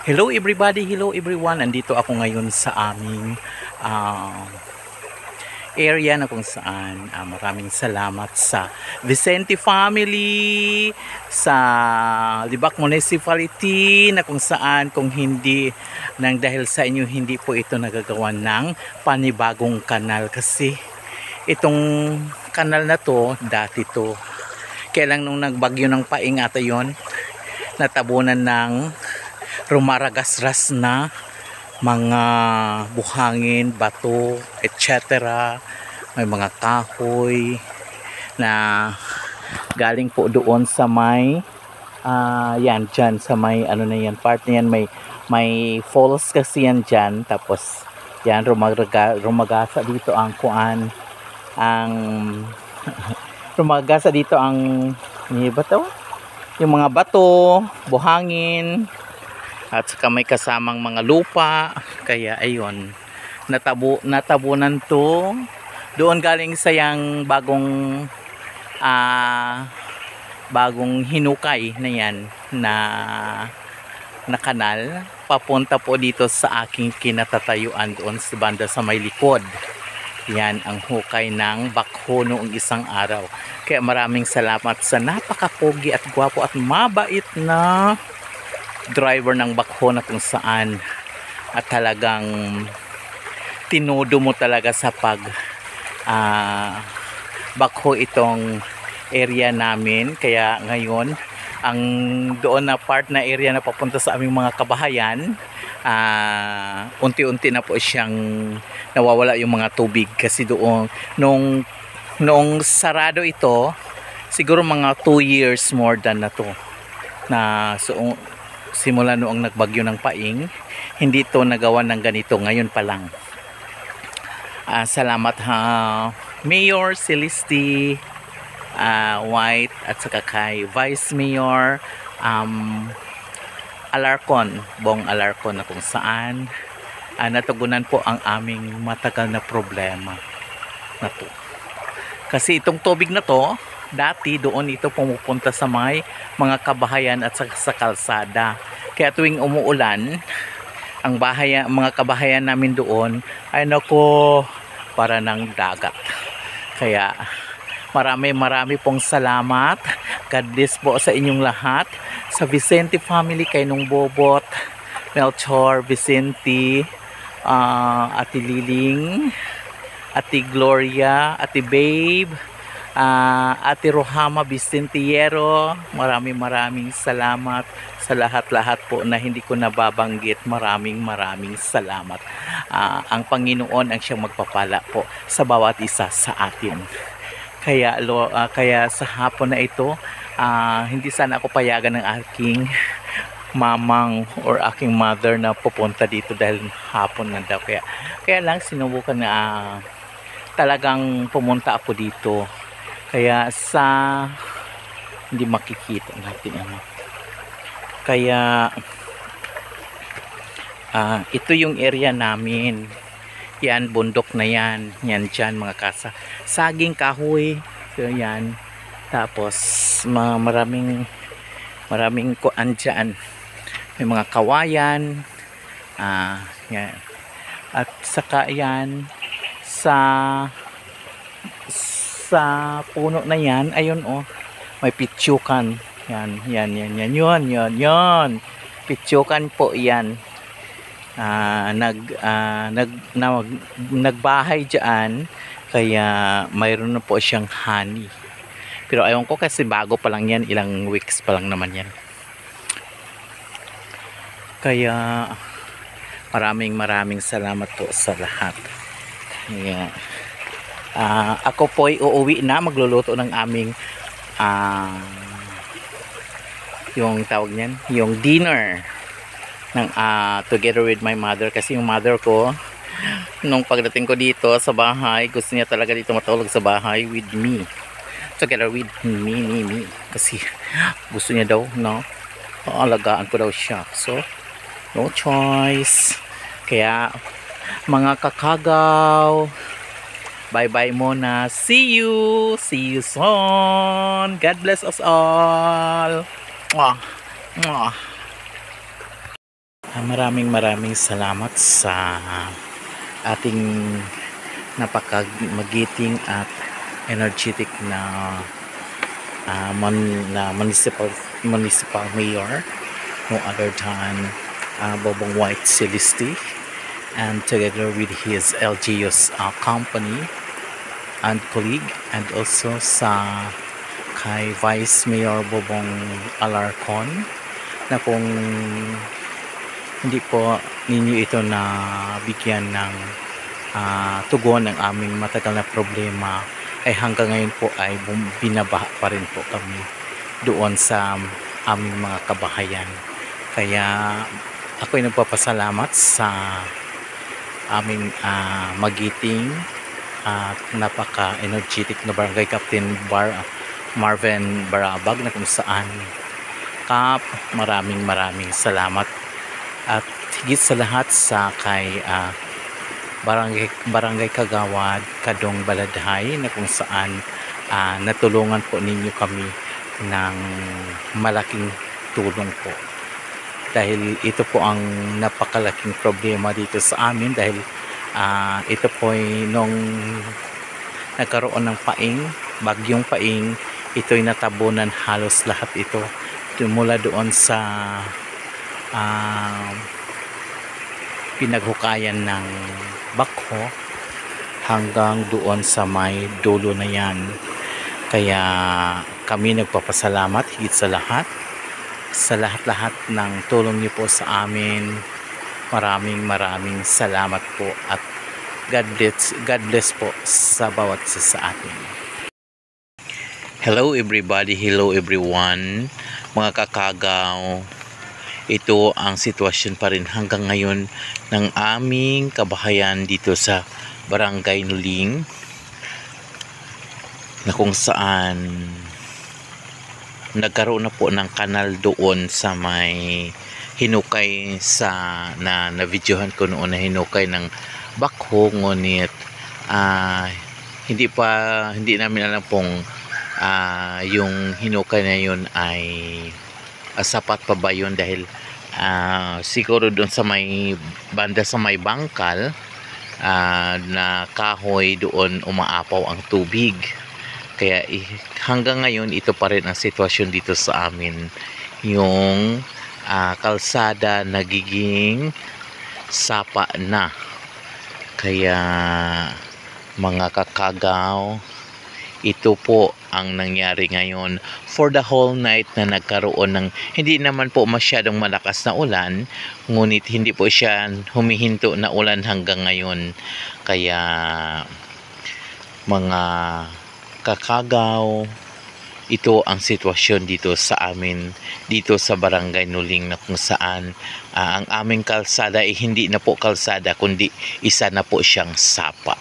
Hello everybody, hello everyone. Andito ako ngayon sa aming ah, area na kung saan maraming salamat sa Vicente family, sa Libak Municipality na kung saan kung hindi nang dahil sa inyo hindi po ito nagagawa ng panibagong kanal kasi itong kanal na to dati to kaya lang nung nagbagyo ng Paing ata yon natabunan ng rumaragasras na mga buhangin, bato, etc. May mga kahoy na galing po doon sa may yan dyan sa may ano na yan part na yan may falls kasi yan dyan tapos yan rumagasa dito ang kuan ang rumagasa dito ang bato yung mga bato, buhangin at saka may kasamang mga lupa kaya ayun natabunan to doon galing sa yang bagong hinukay na yan na kanal papunta po dito sa aking kinatatayuan doon sa banda sa may likod. Yan ang hukay ng bakho noong isang araw kaya maraming salamat sa napakapogi at gwapo at mabait na driver ng bakho na kung saan at talagang tinudo mo talaga sa pag bakho itong area namin kaya ngayon ang doon na part na area na papunta sa aming mga kabahayan unti-unti na po siyang nawawala yung mga tubig kasi doon noong sarado ito siguro mga 2 years more than na to na so simula noong nagbagyo ng Paing hindi to nagawa ng ganito ngayon pa lang. Salamat ha Mayor Celeste White at saka kay Vice Mayor Alarcon Bong Alarcon na kung saan natugunan po ang aming matagal na problema na to kasi itong tubig na to dati doon ito pumupunta sa mga kabahayan at sa kalsada. Kaya tuwing umuulan, ang mga kabahayan namin doon ay nako para ng dagat. Kaya marami pong salamat. God bless po sa inyong lahat. Sa Vicente family kay Nung Bobot, Melchor, Vicente, Ate Liling, Ate Gloria, Ate Babe, Ate Rohama Vicentiero, maraming salamat sa lahat-lahat po na hindi ko nababanggit. Maraming salamat. Ang Panginoon ang siyang magpapala po sa bawat isa sa atin. Kaya sa hapon na ito, hindi sana ako payagan ng aking mamang or aking mother na pupunta dito dahil hapon na daw. Kaya lang sinubukan na talagang pumunta ako dito. Kaya hindi makikita natin ano. Kaya ito yung area namin. Yan bundok na yan. Yan dyan mga kasa. Saging kahoy. So yan. Tapos maraming kuan dyan. May mga kawayan. Yan. At saka yan sa puno na yan, ayun may pitsukan. Yan. Pitsukan po yan. Nagbahay dyan, kaya mayroon na po siyang honey. Pero ayaw ko kasi bago pa lang yan, ilang weeks pa lang naman yan. Kaya maraming salamat po sa lahat. Kaya ako po ay uuwi na, magluluto ng aming yung tawag niyan, yung dinner ng together with my mother kasi yung mother ko nung pagdating ko dito sa bahay gusto niya talaga dito matulog sa bahay with me, together with me kasi gusto niya daw alagaan ko daw siya, so no choice. Kaya mga kakagaw, bye-bye muna. See you soon. God bless us all. Mwah. Mwah. Maraming salamat sa ating napakamagiting at energetic na municipal mayor, no other than Bobong White Celeste, and together with his LGU's company and colleague, and also sa kay Vice Mayor Bobong Alarcon, na kung hindi po ninyo ito na bigyan ng tugon ng aming matagal na problema, ay hanggang ngayon po ay binabaha pa rin po kami doon sa aming mga kabahayan. Kaya ako ay nagpapasalamat sa aming magiting at napaka-energetic na Barangay Captain Marvin Barabag, na kung saan maraming salamat, at higit sa lahat sa kay Barangay Kagawad Kadong Baladhay, na kung saan natulungan po ninyo kami ng malaking tulong po, dahil ito po ang napakalaking problema dito sa amin, dahil ito po ay nung nagkaroon ng bagyong paing, ito'y natabunan halos lahat ito, mula doon sa pinaghukayan ng bakho hanggang doon sa may dulo na yan. Kaya kami nagpapasalamat higit sa lahat ng tulong niyo po sa amin. Maraming salamat po, at God bless po sa bawat isa sa atin. Hello everybody, hello everyone, mga kakagaw. Ito ang sitwasyon pa rin hanggang ngayon ng aming kabahayan dito sa Barangay Nuling, na kung saan nagkaroon na po ng kanal doon sa may hinukay na videohan ko noon, na hinukay ng bakho, ngunit hindi namin alam kung yung hinukay na yun ay sapat pa ba yun, dahil siguro doon sa may banda sa may bangkal na kahoy, doon umaapaw ang tubig. Kaya hanggang ngayon ito pa rin ang sitwasyon dito sa amin, yung kalsada nagiging sapa na. Kaya mga kakagaw, ito po ang nangyari ngayon for the whole night, na nagkaroon ng hindi naman po masyadong malakas na ulan, ngunit hindi po siya humihinto na ulan hanggang ngayon. Kaya mga kakagaw, ito ang sitwasyon dito sa amin, dito sa Barangay Nuling, na kung saan ang aming kalsada ay hindi na po kalsada, kundi isa na po siyang sapa.